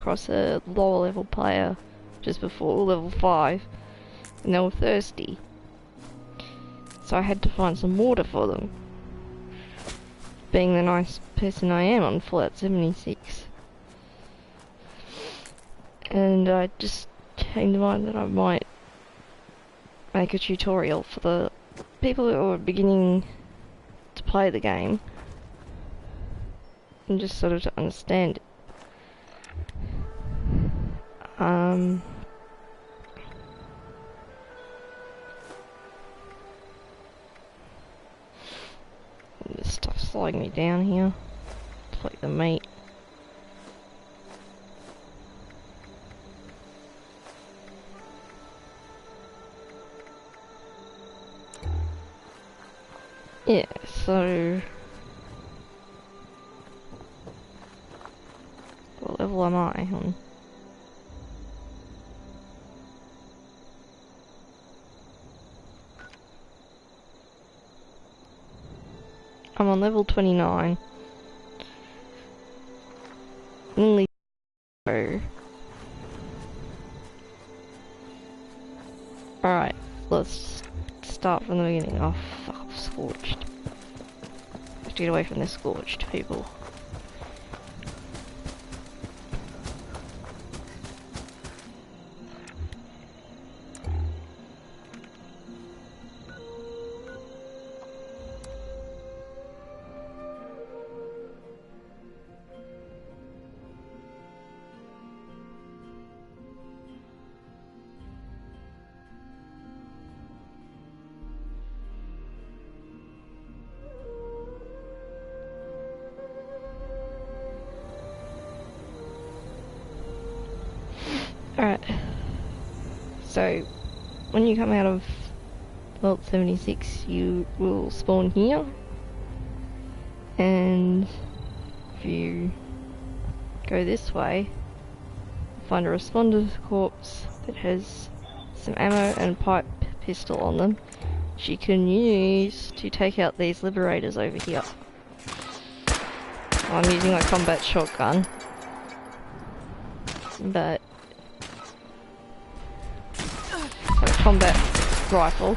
across a lower level player just before level 5, and they were thirsty. So I had to find some water for them. Being the nice person I am on Fallout 76. And I just came to mind that I might make a tutorial for the people who are beginning to play the game. And just sort of to understand it. This stuff's slowing me down here. It's like the meat. Yeah, so what level am I on? I'm on level 29. Nearly so. Alright, let's start from the beginning. Oh fuck, I'm scorched. Let's get away from this scorched people. Alright, so when you come out of Vault 76 you will spawn here, and if you go this way you'll find a responder corpse that has some ammo and a pipe pistol on them, which you can use to take out these liberators over here. I'm using my combat shotgun, but combat rifle,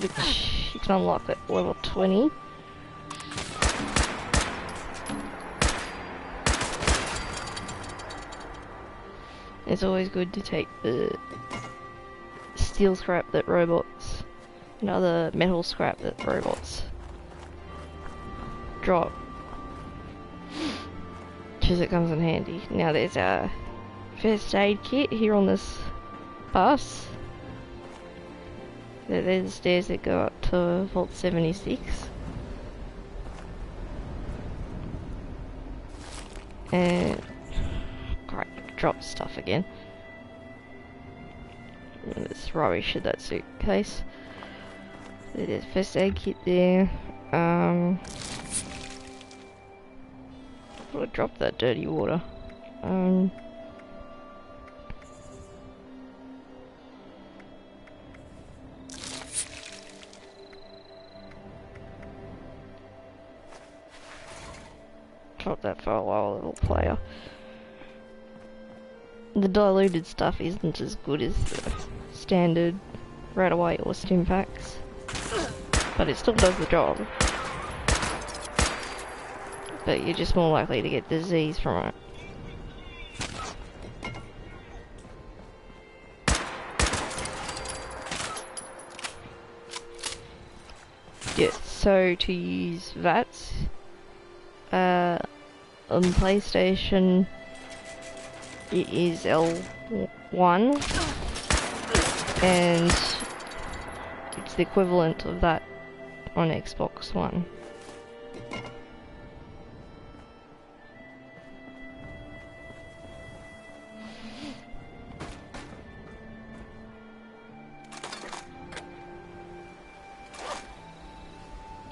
which you can unlock at level 20. It's always good to take the steel scrap that robots and other metal scrap that robots drop, because it comes in handy. Now there's a first aid kit here on this bus. There's the stairs that go up to Vault 76. And great, dropped stuff again. And there's rubbish in that suitcase. There's a first aid kit there. I dropped that dirty water. Drop that for a lower level player. The diluted stuff isn't as good as the standard Radaway or stim packs, but it still does the job. But you're just more likely to get disease from it. Yeah, so to use VATS, on PlayStation it is L1, and it's the equivalent of that on Xbox One.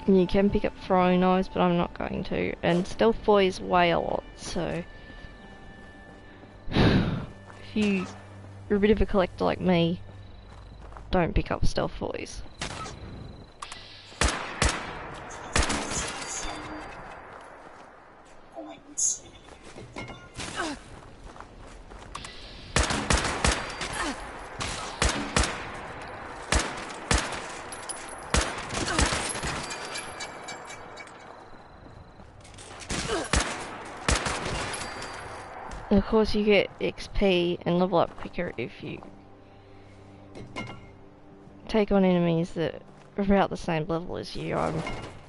You can pick up throwing knives, but I'm not going to. And stealth boys weigh a lot, so if you're a bit of a collector like me, don't pick up stealth boys. And of course you get XP and level up quicker if you take on enemies that are about the same level as you. I'm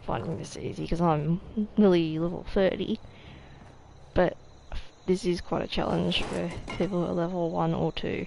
finding this easy because I'm nearly level 30, but this is quite a challenge for people who are level 1 or 2.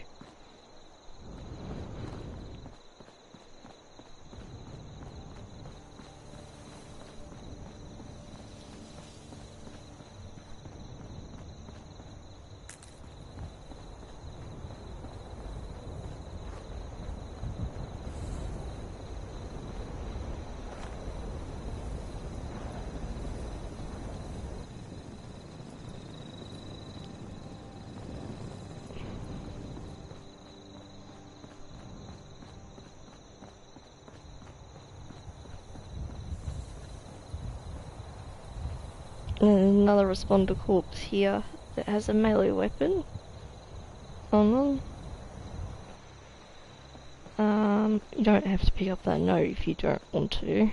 And another responder corpse here that has a melee weapon on them. You don't have to pick up that note if you don't want to.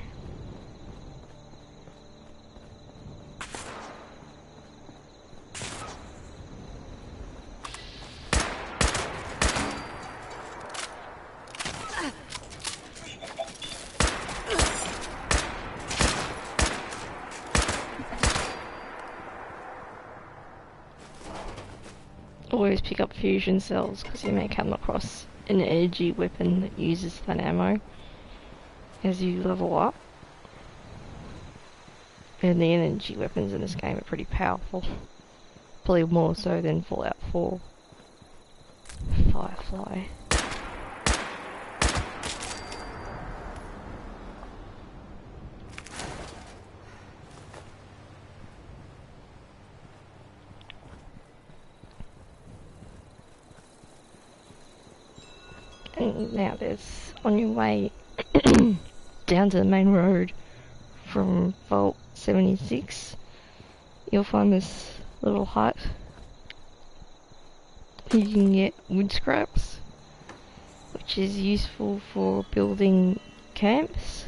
Always pick up fusion cells because you may come across an energy weapon that uses that ammo as you level up. And the energy weapons in this game are pretty powerful. Probably more so than Fallout 4. Firefly. And now there's, on your way down to the main road from Vault 76, you'll find this little hut. You can get wood scraps, which is useful for building camps.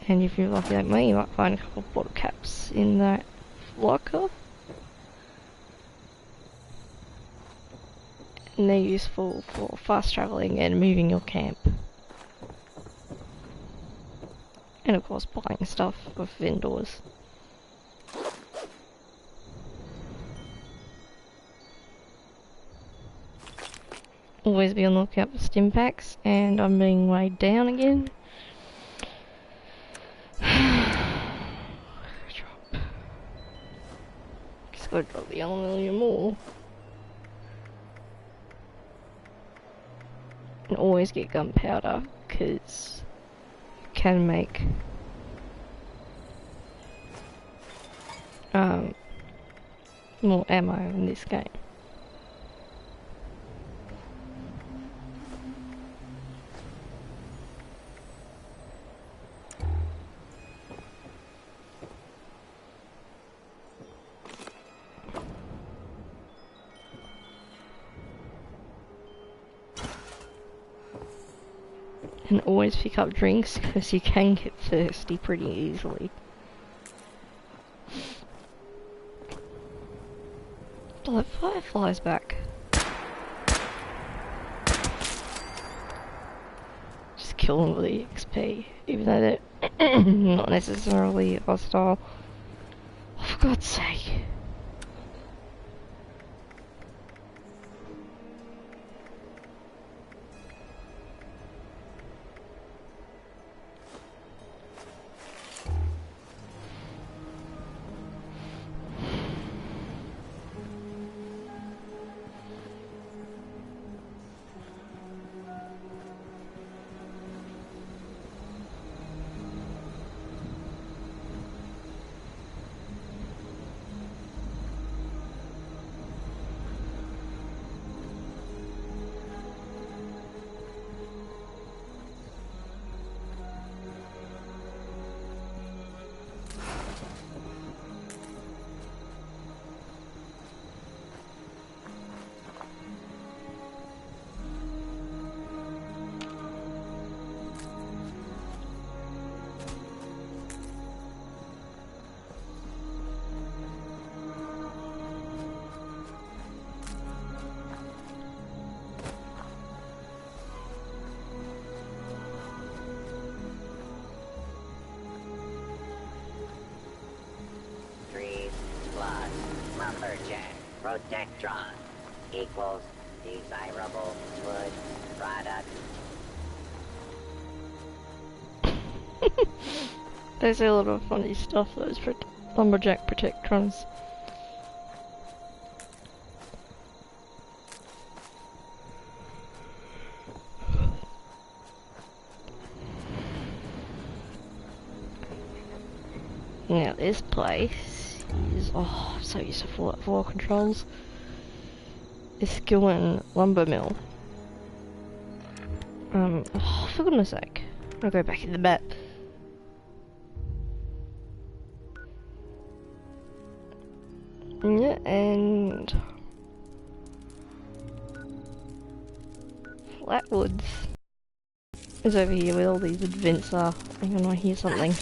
And if you're lucky like me, you might find a couple of bottle caps in that locker. And they're useful for fast travelling and moving your camp. And of course buying stuff with vendors. Always be on the lookout for stim packs, and I'm being weighed down again. Just gotta drop the aluminium more. And always get gunpowder, because you can make more ammo in this game. And always pick up drinks, because you can get thirsty pretty easily. The firefly's back. Just kill them with the XP, even though they're not necessarily hostile. Oh, for God's sake. Lumberjack Protectron equals desirable wood product. There's a lot of funny stuff, those lumberjack protectrons. Now this place is, oh, I'm so used to Fallout 4 controls. This Gillen lumber mill. Oh, for goodness sake. I'll go back in the map. Yeah, and Flatwoods is over here where all these vents are. Hang on, I hear something.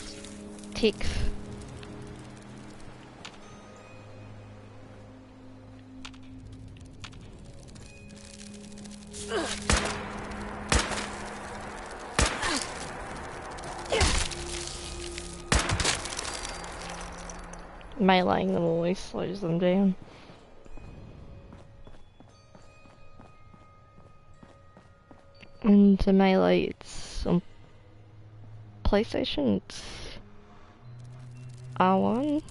Ticks. Meleeing them always slows them down. And to melee, it's on PlayStation, it's R1,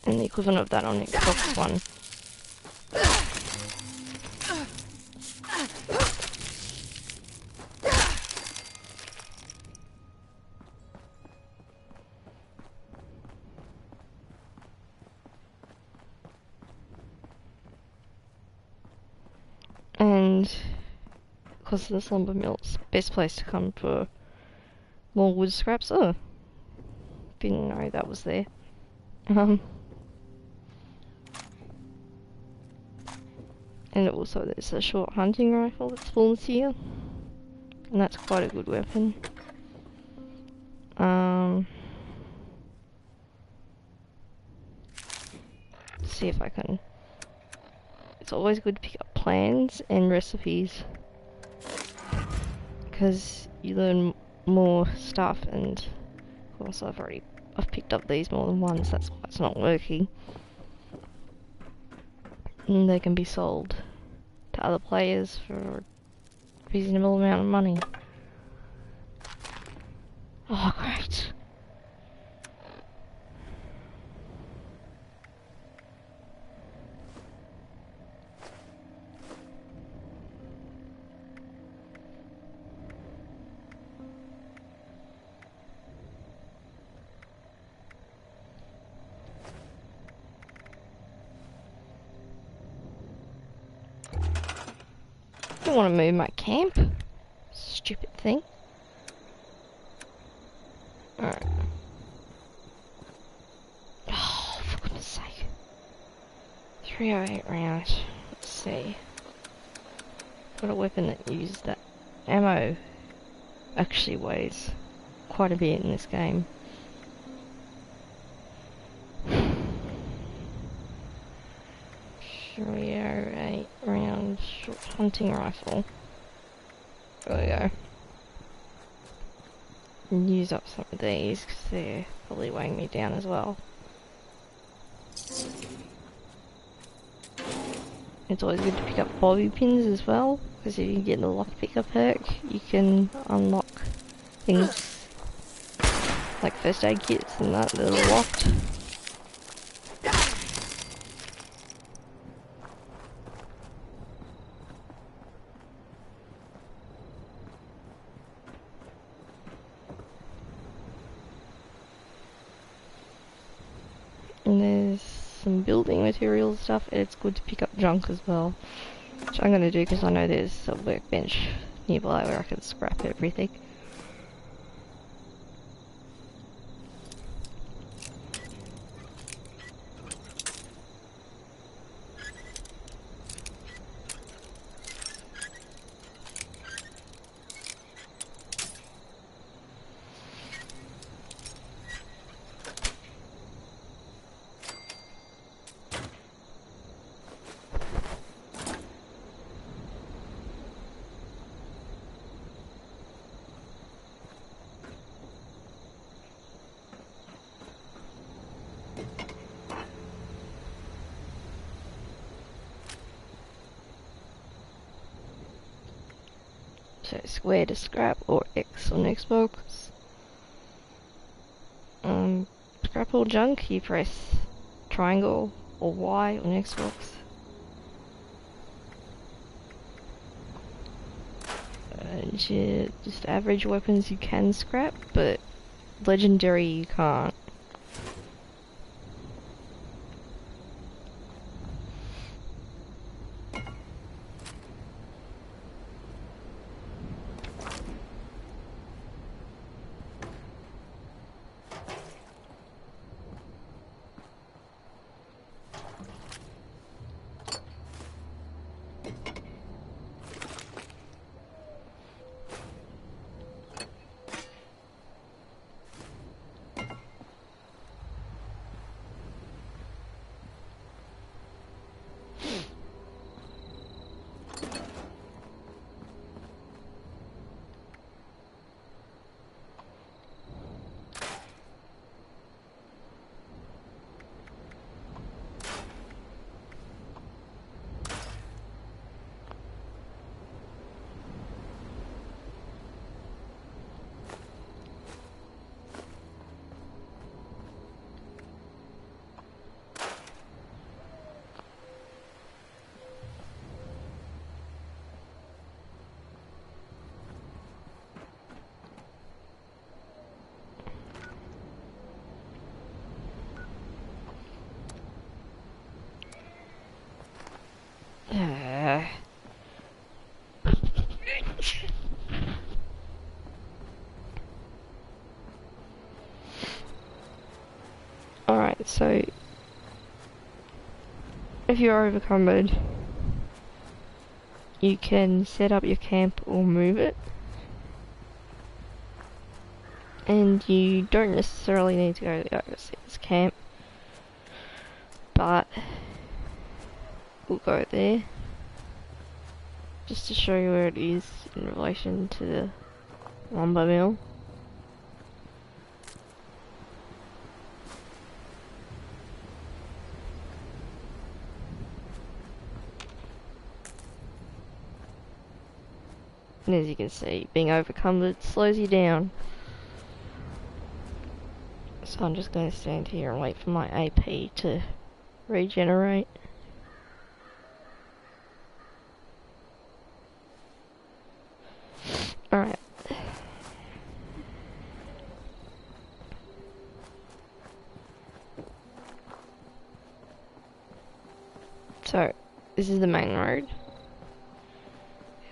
and the equivalent of that on Xbox One. And because this lumber mill's best place to come for more wood scraps. Oh, didn't know that was there. And also there's a short hunting rifle that spawns here, and that's quite a good weapon. See if I can. It's always good to pick up plans and recipes, because you learn more stuff, and of course I've picked up these more than once, that's why it's not working. And they can be sold to other players for a reasonable amount of money. Oh, great. I don't want to move my camp. Stupid thing. Alright. Oh, for goodness sake. 308 round. Let's see. Got a weapon that uses that ammo. Actually weighs quite a bit in this game. .308 round short hunting rifle. There we go. And use up some of these because they're probably weighing me down as well. It's always good to pick up bobby pins as well, because if you get the lockpicker perk, you can unlock things like first aid kits and that are locked. And there's some building materials stuff, and it's good to pick up junk as well, which I'm going to do because I know there's a workbench nearby where I can scrap everything. So square to scrap or X on Xbox. Scrap all junk, you press triangle or Y on Xbox. And just average weapons you can scrap, but legendary you can't. Alright, so if you're overcumbered, you can set up your camp or move it. And you don't necessarily need to go to the overseas camp, but we'll go there just to show you where it is in relation to the lumber mill. And as you can see, being overcumbered slows you down. So I'm just going to stand here and wait for my AP to regenerate. Alright. So, this is the main road.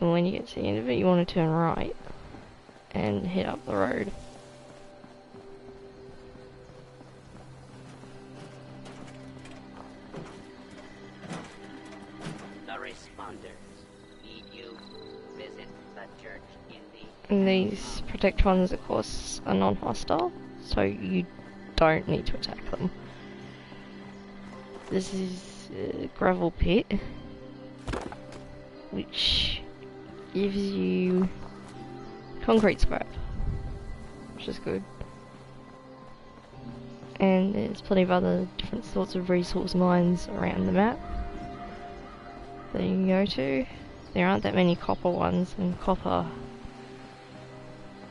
And when you get to the end of it, you want to turn right and head up the road. The responders need you visit the church in the... And these protect ones, of course, are non-hostile, so you don't need to attack them. This is a gravel pit, which gives you concrete scrap, which is good. And there's plenty of other different sorts of resource mines around the map that you can go to. There aren't that many copper ones, and copper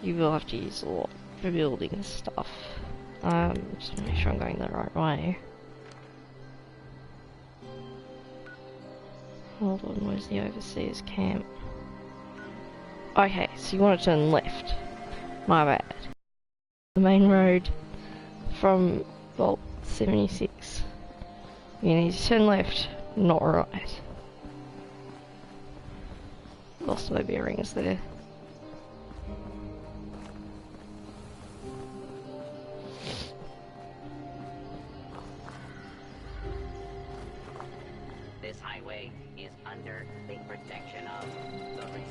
you will have to use a lot for building stuff. Just to make sure I'm going the right way. Hold on, where's the overseas camp? Okay, so you want to turn left. My bad. The main road from Vault 76. You need to turn left, not right. Lost my bearings there. This highway is under the protection of the responders.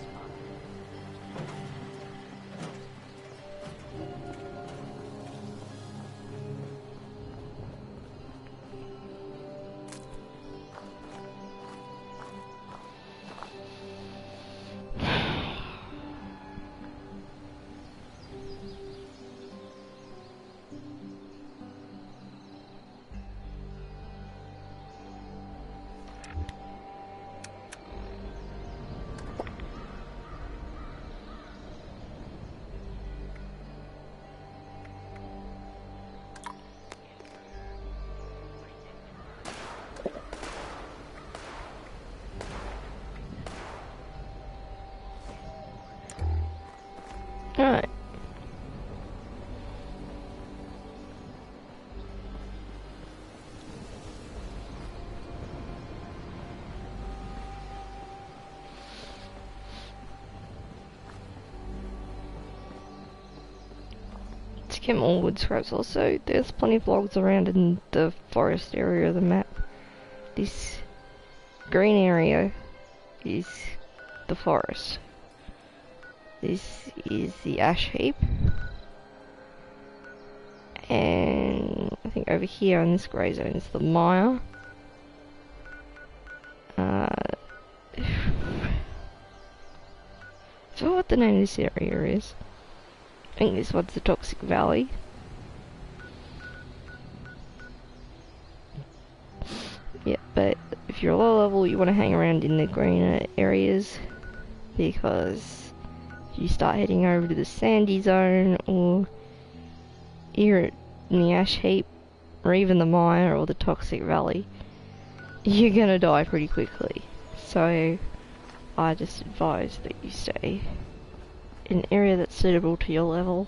to get more wood scraps also, there's plenty of logs around in the forest area of the map. This green area is the forest. This is the ash heap. And I think over here in this grey zone is the mire. I forgot what the name of this area is. I think this one's the Toxic Valley. Yeah, but if you're low level, you want to hang around in the greener areas, because if you start heading over to the sandy zone, or here in the ash heap, or even the mire or the Toxic Valley, you're gonna die pretty quickly. So I just advise that you stay in an area that's suitable to your level.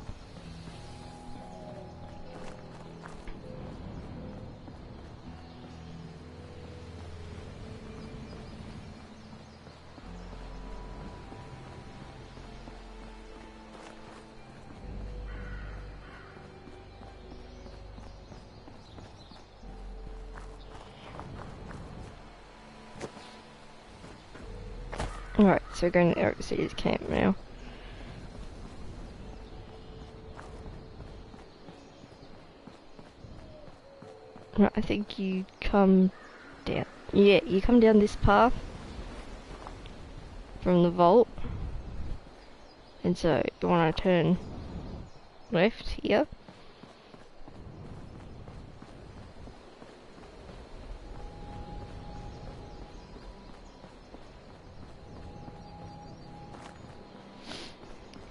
Alright, so we're going to Eric City's camp now. Right, I think you come down. Yeah, you come down this path from the vault. And so you want to turn left here.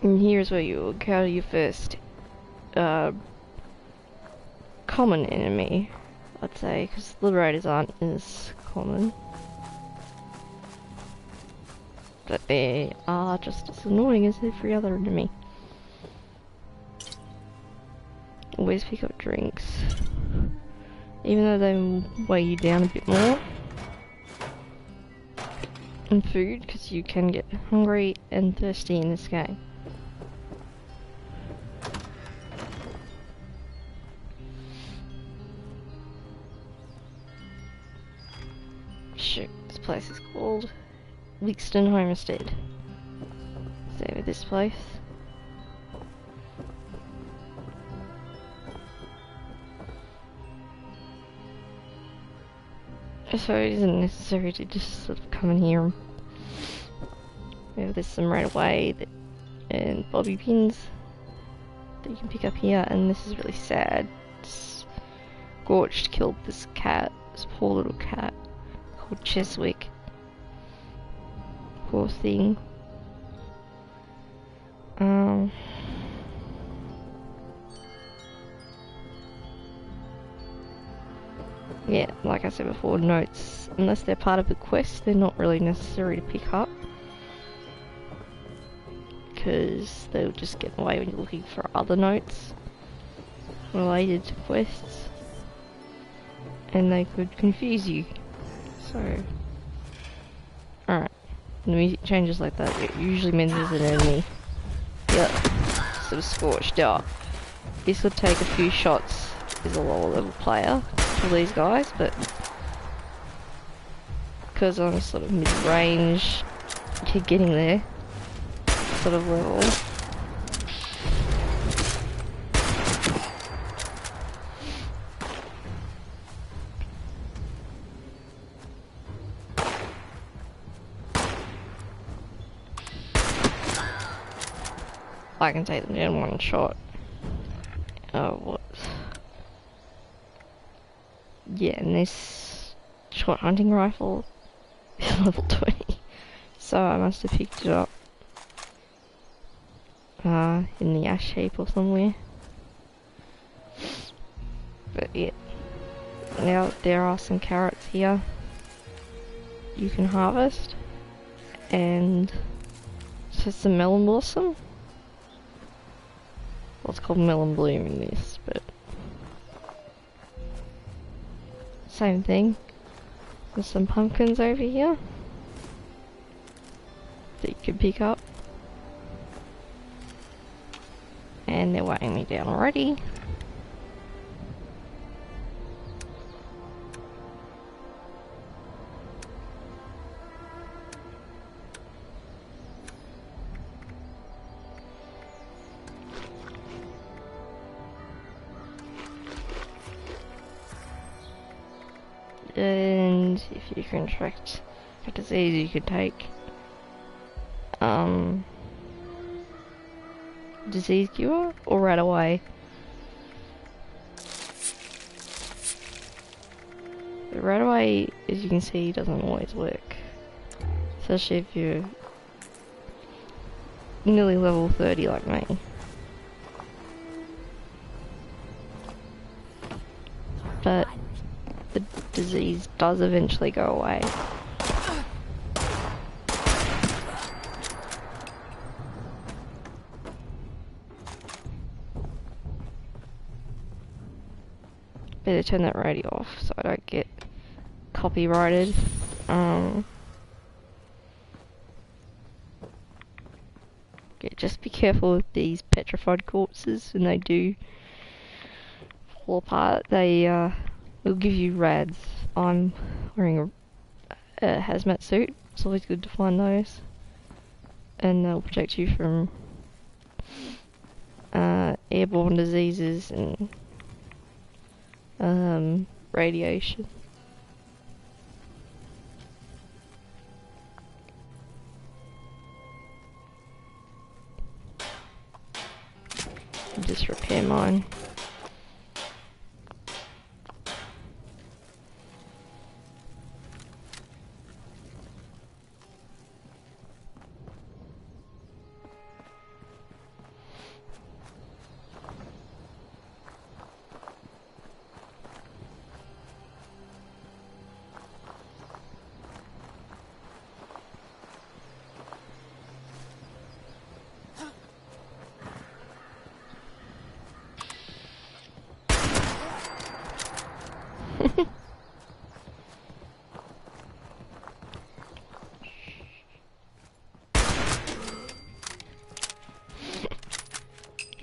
And here's where you encounter your first common enemy, I'd say, because liberators aren't as common. But they are just as annoying as every other enemy. Always pick up drinks, even though they weigh you down a bit more. And food, because you can get hungry and thirsty in this game. Shoot, this place is called Wixton Homestead. It's over this place. So it isn't necessary to just sort of come in here. There's some right away and bobby pins that you can pick up here, and this is really sad. Scorched killed this cat, this poor little cat called Cheswick. Poor thing. Yeah, like I said before, notes, unless they're part of the quest, they're not really necessary to pick up, because they'll just get in the way when you're looking for other notes related to quests, and they could confuse you. So, alright, when the music changes like that, it usually means there's an enemy. Yep, sort of scorched out. This would take a few shots as a lower level player for these guys, but because I'm sort of mid-range, getting there sort of level. I can take them down one shot. Oh, what? Yeah, and this short hunting rifle is level 20, so I must have picked it up in the ash heap or somewhere. But yeah, now there are some carrots here you can harvest, and so some melon blossom. Well, it's called melon bloom in this, but same thing. There's some pumpkins over here that you can pick up. And they're weighing me down already. And if you contract a disease, you could take disease cure or right away. But right away, as you can see, doesn't always work, especially if you're nearly level 30 like me. But the disease does eventually go away. Better turn that radio off so I don't get copyrighted. Yeah, just be careful with these petrified corpses when they do fall apart. They will give you rads. I'm wearing a hazmat suit. It's always good to find those, and they'll protect you from airborne diseases and radiation. Just repair mine.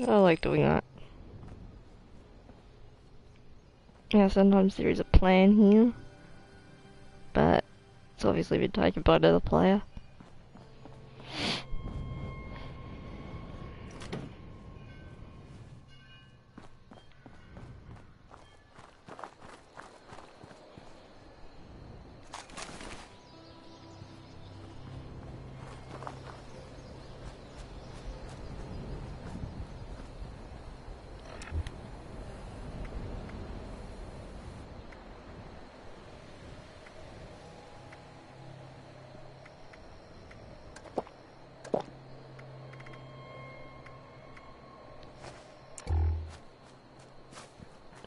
I like doing that. Yeah, sometimes there is a plan here, but it's obviously been taken by another player.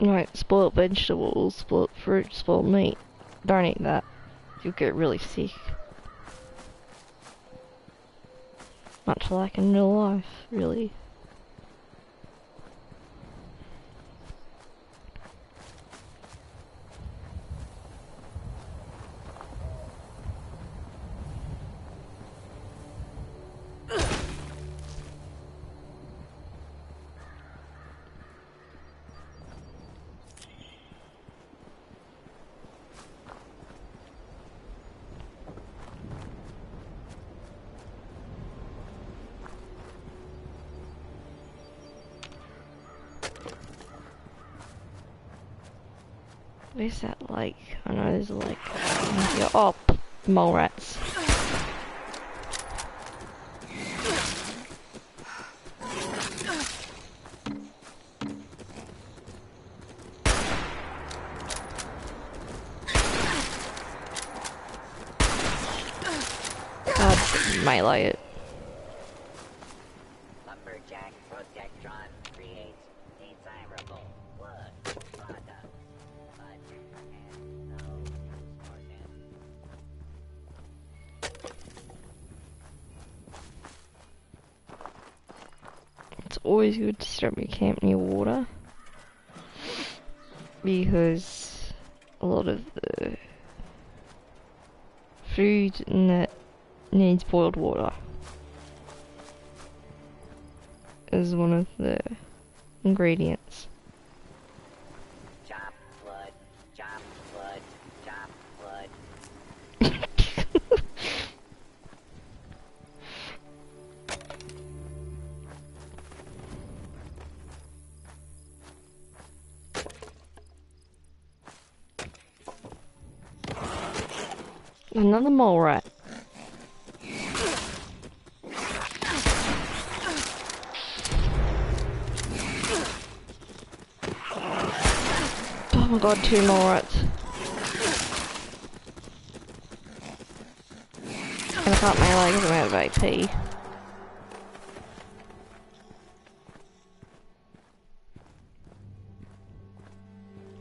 Right, spoiled vegetables, spoiled fruit, spoiled meat. Don't eat that. You'll get really sick. Much like in real life, really. Where's that lake? I know there's a lake. Yeah, oh, mole rats. God, melee it. Lumberjack Protectron creates desirable wood product, but has no organ. It's always good to set up your camp near water, because a lot of the food in that needs boiled water. as one of the ingredients. Chop wood, chop wood, chop wood. Another mole rat. Oh my god, 2 mole rats. And I can't melee because I'm out of AP.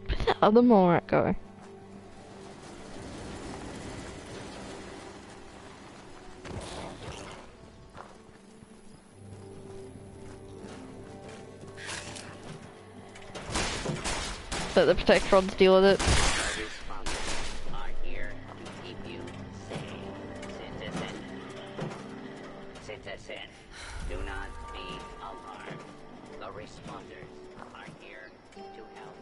Where'd that other mole rat go? Let the protect rods deal with it. Our responders are here to keep you safe, citizen. Citizen, do not be alarmed. The responders are here to help.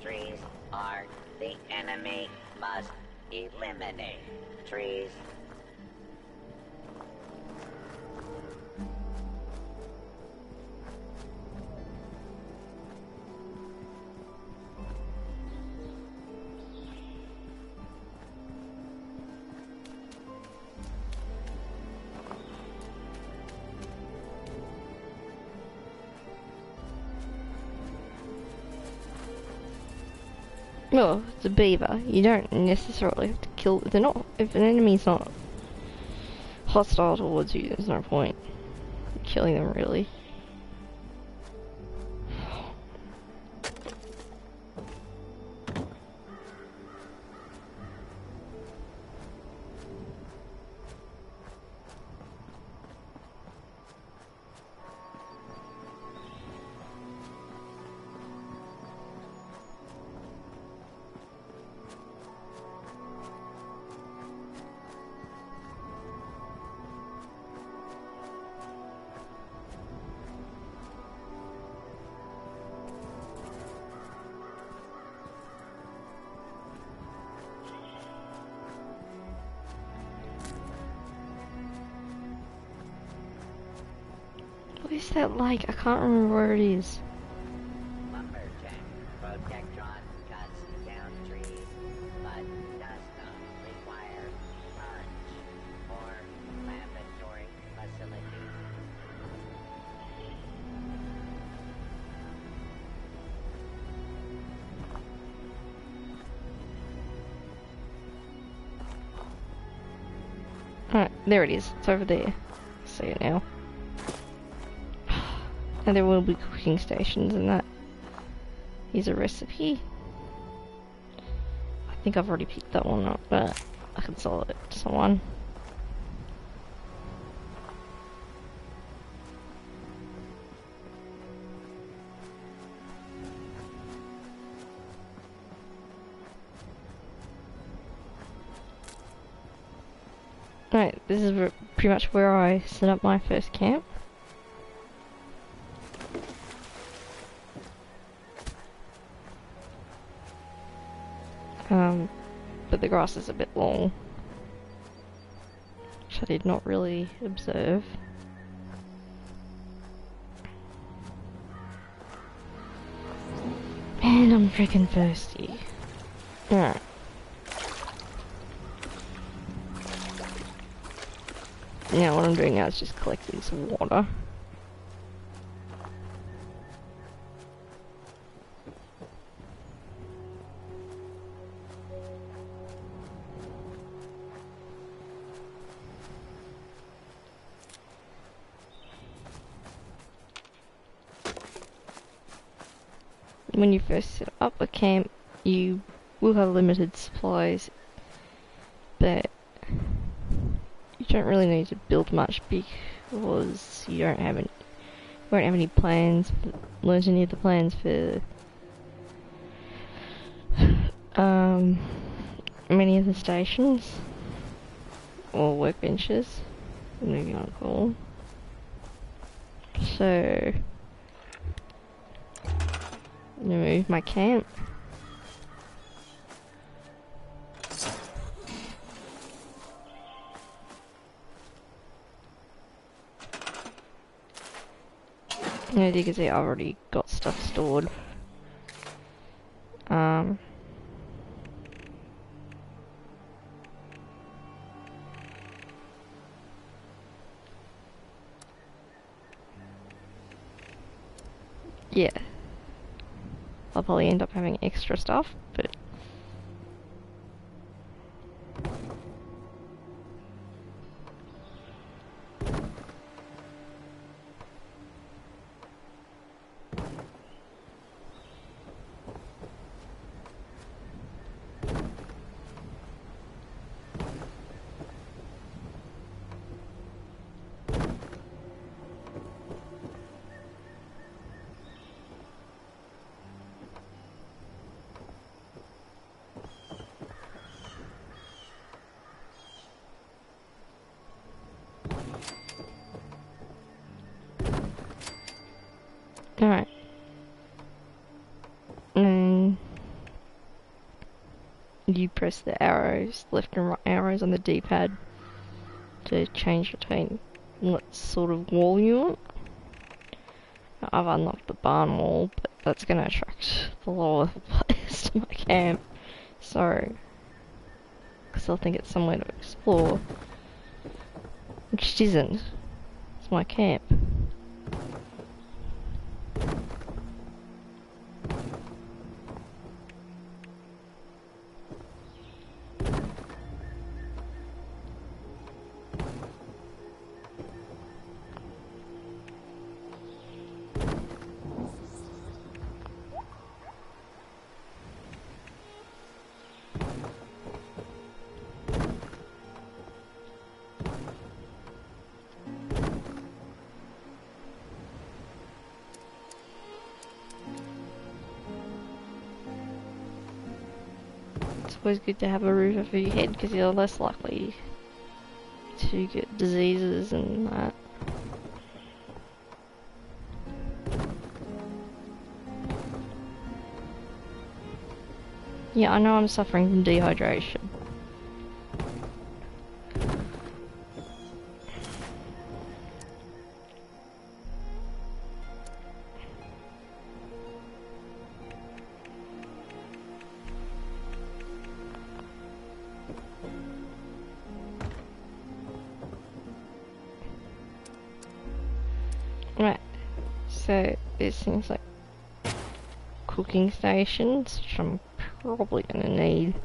Trees are the enemy. Must eliminate trees. Well, it's a beaver. You don't necessarily have to kill. They're not. If an enemy's not hostile towards you, there's no point in killing them, really. What is that like? I can't remember where it is. Lumberjack protectron cuts down trees, but does not require lunch or laboratory facilities. Alright, there it is. It's over there. See it now. And there will be cooking stations and that. Here's a recipe. I think I've already picked that one up, but I can sell it to someone. Right, this is pretty much where I set up my first camp. But the grass is a bit long, which I did not really observe. And I'm freaking thirsty. Alright. Now what I'm doing now is just collecting some water. When you first set up a camp, you will have limited supplies, but you don't really need to build much because you don't have any, won't have any plans, learn any of the plans for many of the stations or workbenches, whatever you want to call them. So, remove my camp. As you can see, I've already got stuff stored. Yeah. I'll probably end up having extra stuff, but alright. And you press the arrows, left and right arrows on the D-pad to change between what sort of wall you want. I've unlocked the barn wall, but that's going to attract the lower players to my camp. So, because they'll think it's somewhere to explore, which it isn't. It's my camp. It's always good to have a roof over your head because you're less likely to get diseases and that. Yeah, I know I'm suffering from dehydration. Right, so there's things like cooking stations, which I'm probably gonna need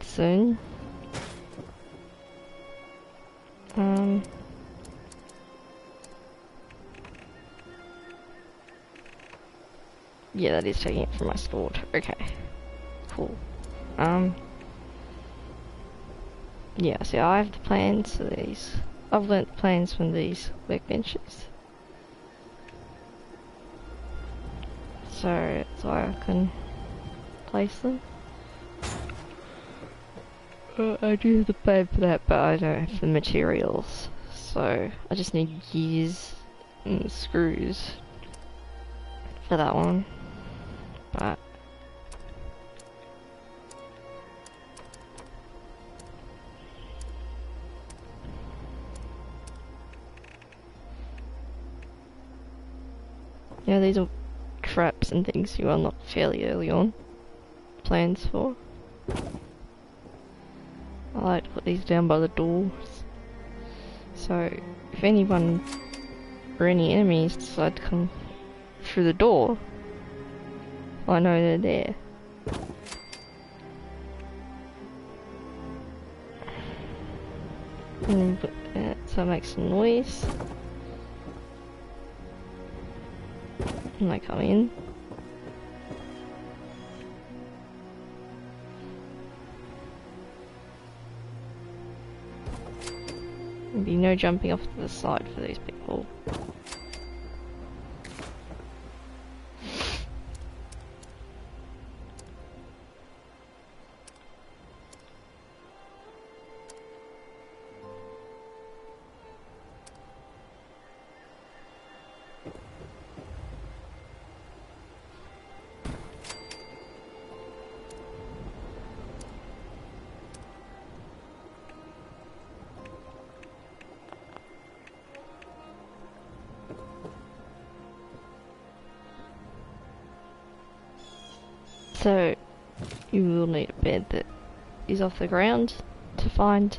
soon. Yeah, that is taking it from my stored. Okay, cool. Yeah, see, I have the plans for these. I've learnt the plans from these workbenches. So, that's why I can place them. I do have the plan for that, but I don't have the materials. So, I just need gears and screws for that one. But yeah, these are traps and things you unlock fairly early on. Plans for. I like to put these down by the doors. So if anyone or any enemies decide to come through the door, I know they're there. And then put that so it makes some noise. And they come in. be no jumping off to the side for these people. So, you will need a bed that is off the ground to find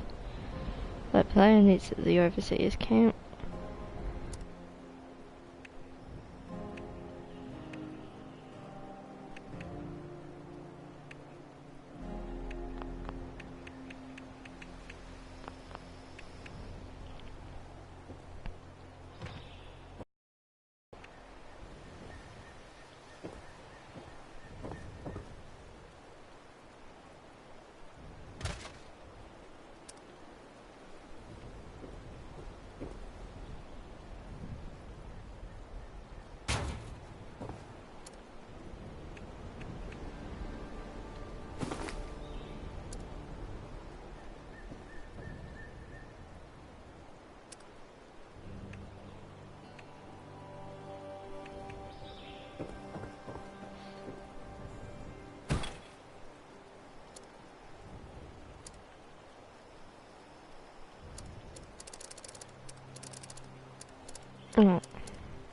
that plane. It's at the overseers camp.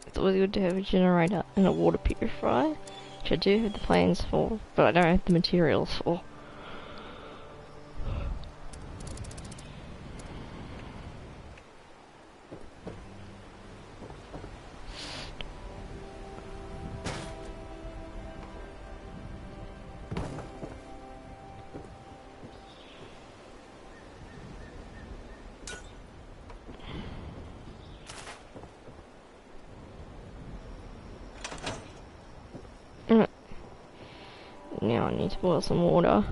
It's always good to have a generator and a water purifier, which I do have the plans for, but I don't have the materials for. Now I need to boil some water.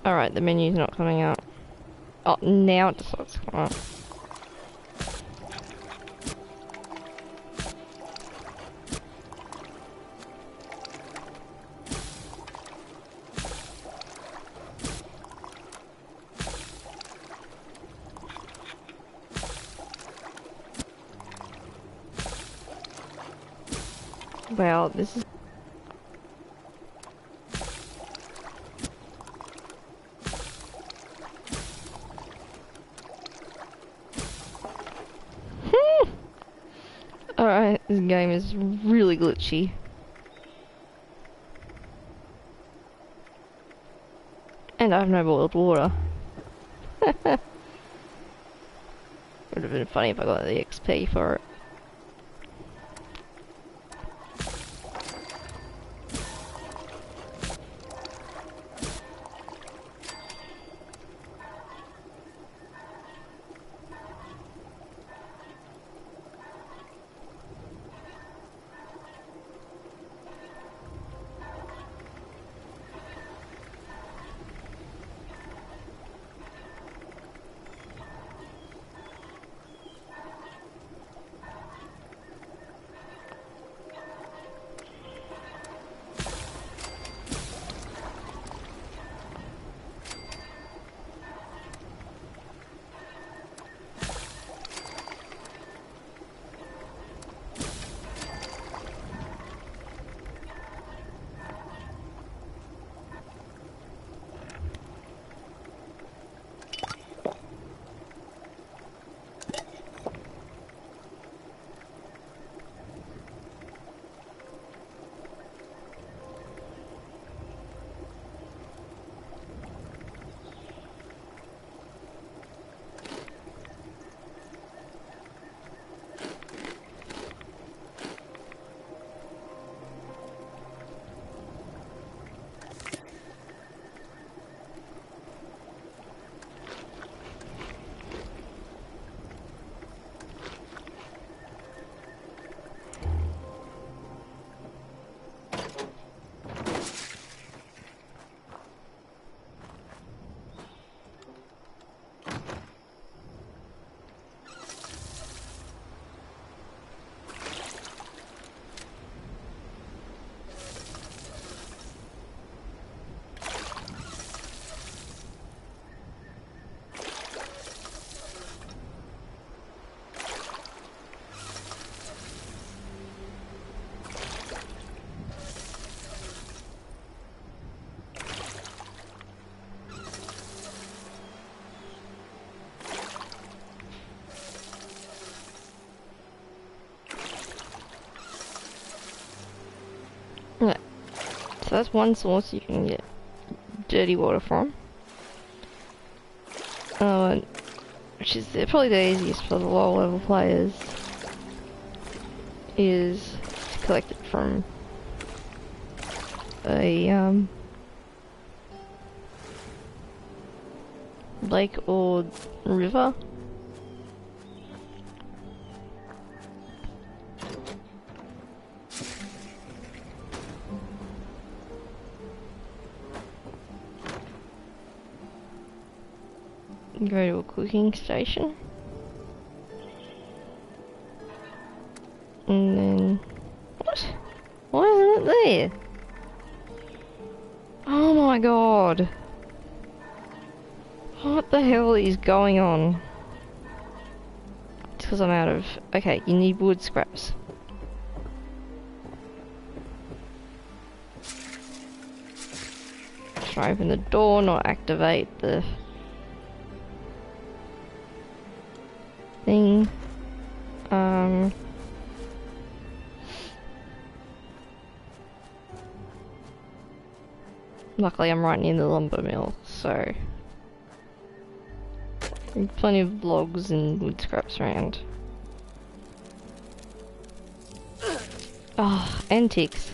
Alright, the menu's not coming up. Oh, now it decides to come up. Wow, this is... Alright, this game is really glitchy. And I have no boiled water. Would have been funny if I got the XP for it. So that's one source you can get dirty water from. Which is probably the easiest for the lower level players, is to collect it from a lake or river. Go to a cooking station. And then... What? Why isn't it there? Oh my god. What the hell is going on? It's because I'm out of... Okay, you need wood scraps. Try open the door, not activate the... thing. Luckily I'm right near the lumber mill, so plenty of logs and wood scraps around. Ah, and ticks.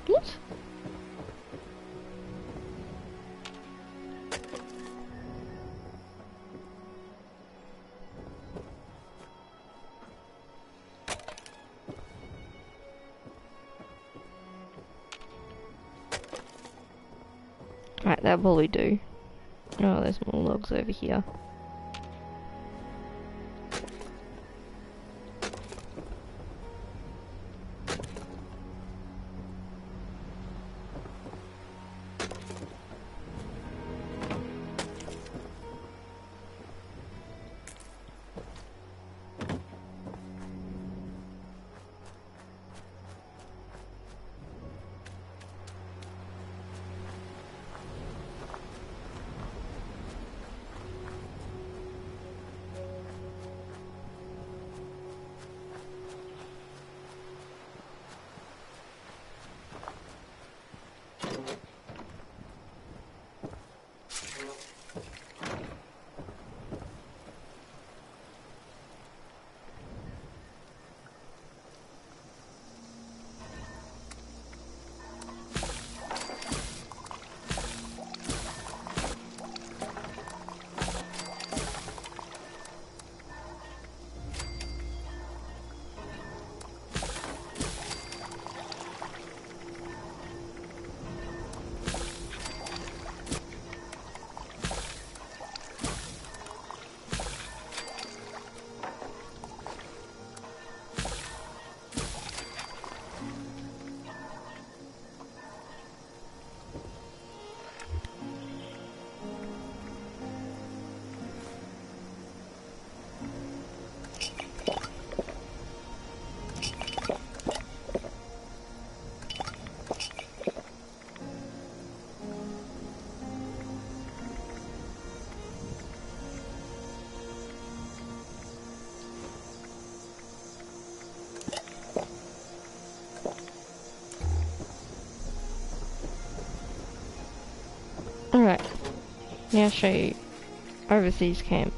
What? Right, that'll probably do. Oh, there's more logs over here. Alright, now I'll show you overseas camp.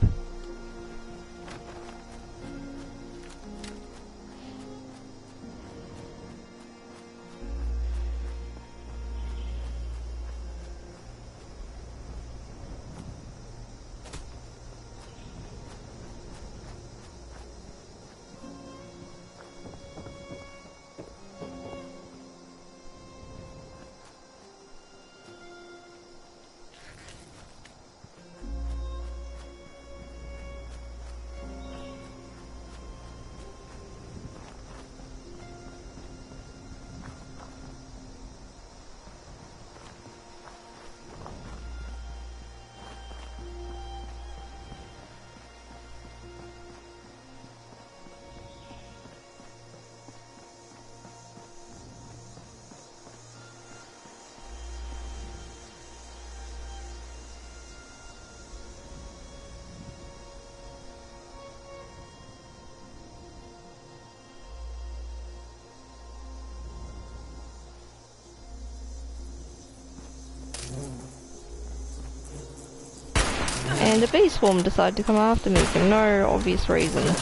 And a bee swarm decided to come after me for no obvious reason.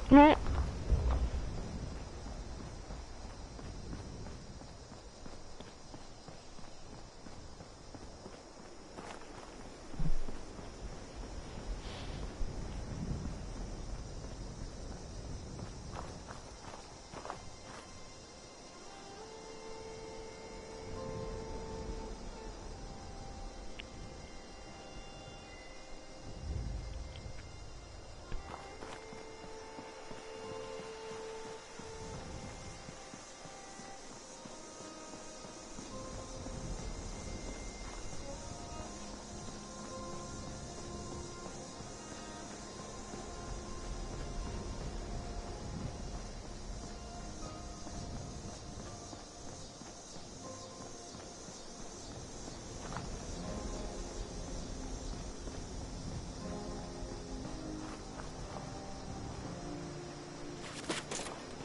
Right.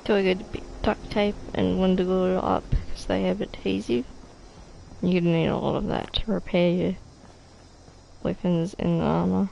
Do I go to duct tape and window glue up because they have adhesive? You're gonna need a lot of that to repair your weapons and armor.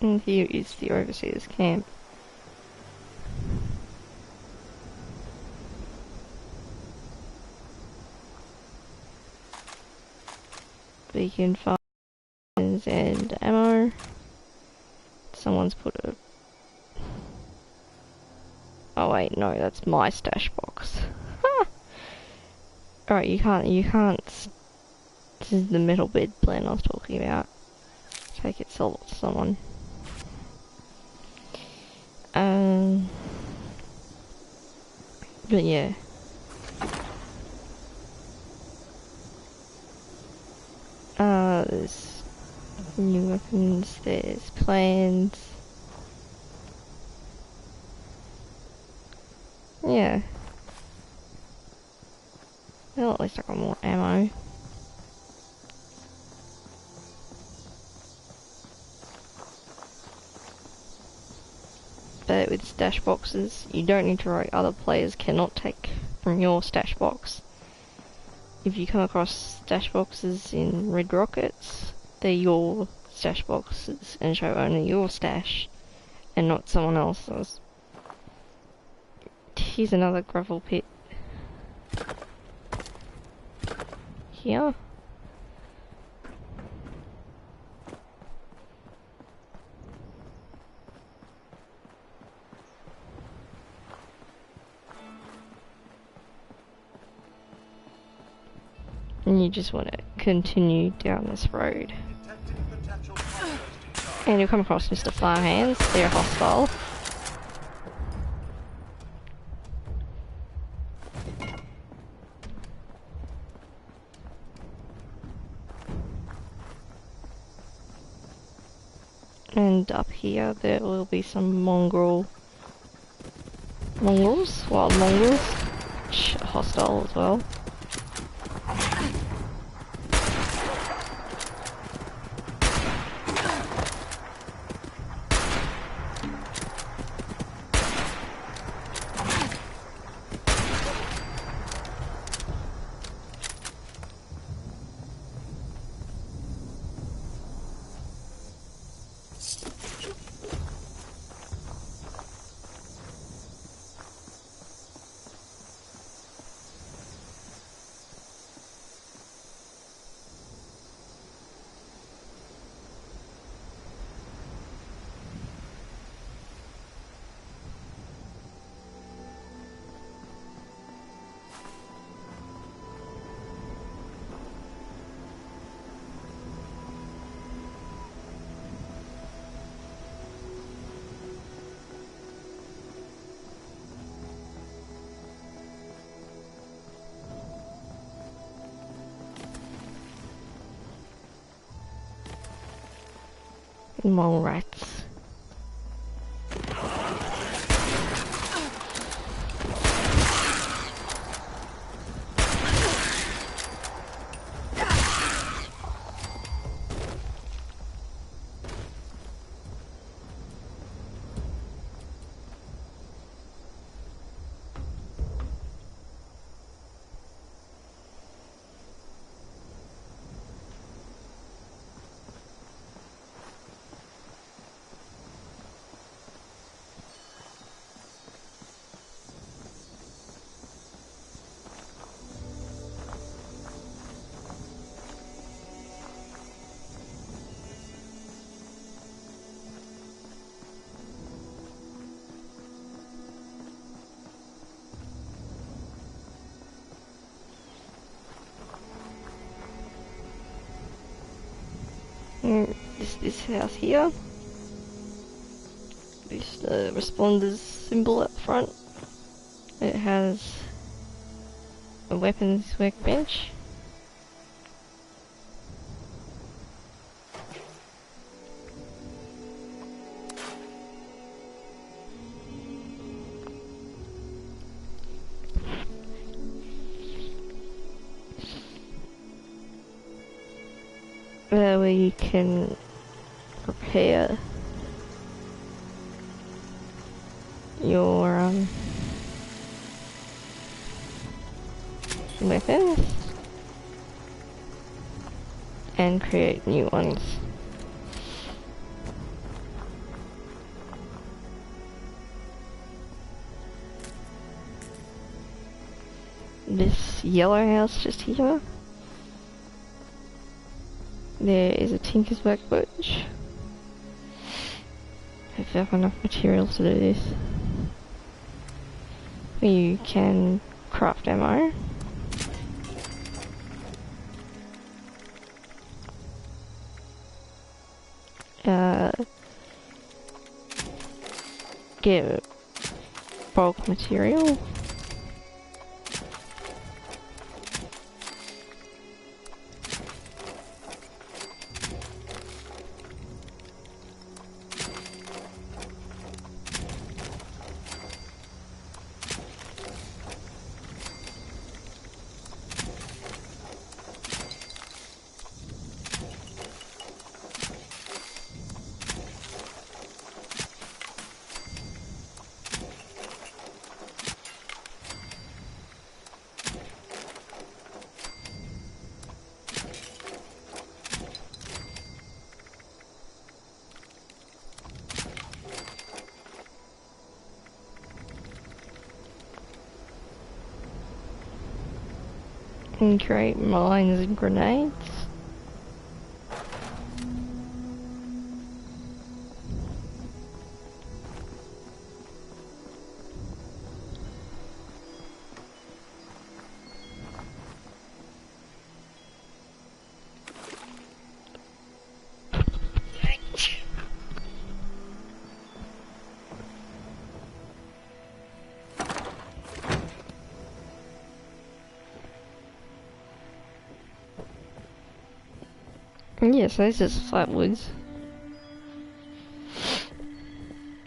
And here is the overseer's camp. Beacon fires and ammo. Someone's put a... Oh wait, no, that's my stash box. Alright, you can't... This is the metal bed plan I was talking about. Take it, sell it to someone. But yeah. There's new weapons, there's plans. Yeah. Well, at least I got more ammo. But with stash boxes, you don't need to worry, other players cannot take from your stash box. If you come across stash boxes in red rockets, they're your stash boxes and show only your stash. and not someone else's. Here's another gravel pit. Here. And you just want to continue down this road. And you'll come across Mr. Firehands. They're hostile. And up here there will be some mongrels, wild mongrels, which are hostile as well. Mole rats. This house here. This responder's symbol up front. It has a weapons workbench. Where you can prepare your weapons and create new ones. This yellow house just here. There is a tinker's workbench. If I have enough materials to do this. You can craft ammo. Get bulk material. and create mines and grenades. Yeah, so this is Flatwoods.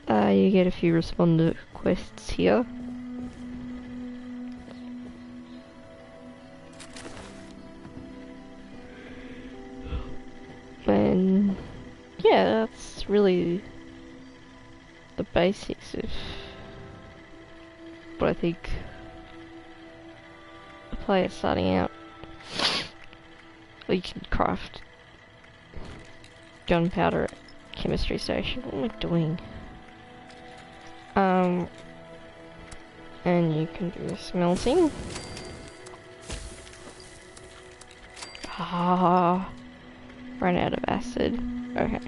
You get a few responder quests here. And yeah, that's really the basics of what I think a player starting out. Or you can craft gunpowder at chemistry station. What am I doing? And you can do smelting. Ah, ran out of acid. Okay.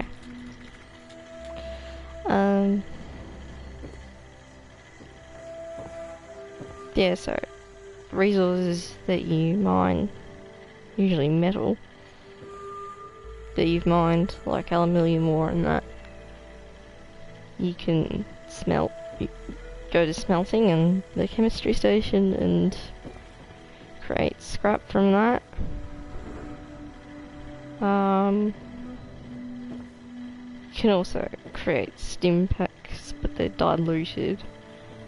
Yeah, so resources that you mine, usually metal, that you've mined, like aluminium ore and that, you can smelt. You go to smelting and the chemistry station and create scrap from that. You can also create stim packs, but they're diluted.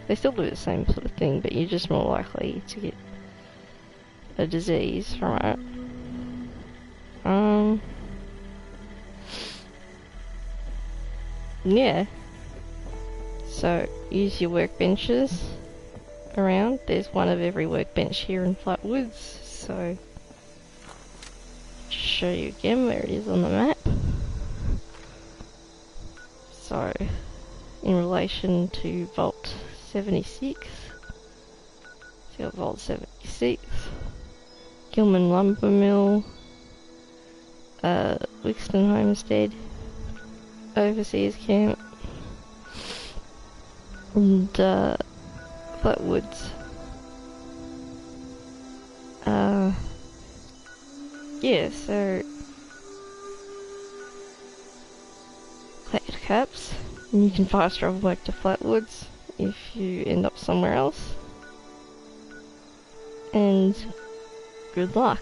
They still do the same sort of thing, but you're just more likely to get a disease from it. Yeah. So, use your workbenches around. There's one of every workbench here in Flatwoods, so just show you again where it is on the map. So, in relation to Vault 76, so you got Vault 76, Gilman Lumber Mill, Wixton Homestead, Overseas Camp, and Flatwoods. Yeah, so collect your caps, and you can fast travel back to Flatwoods if you end up somewhere else. And good luck.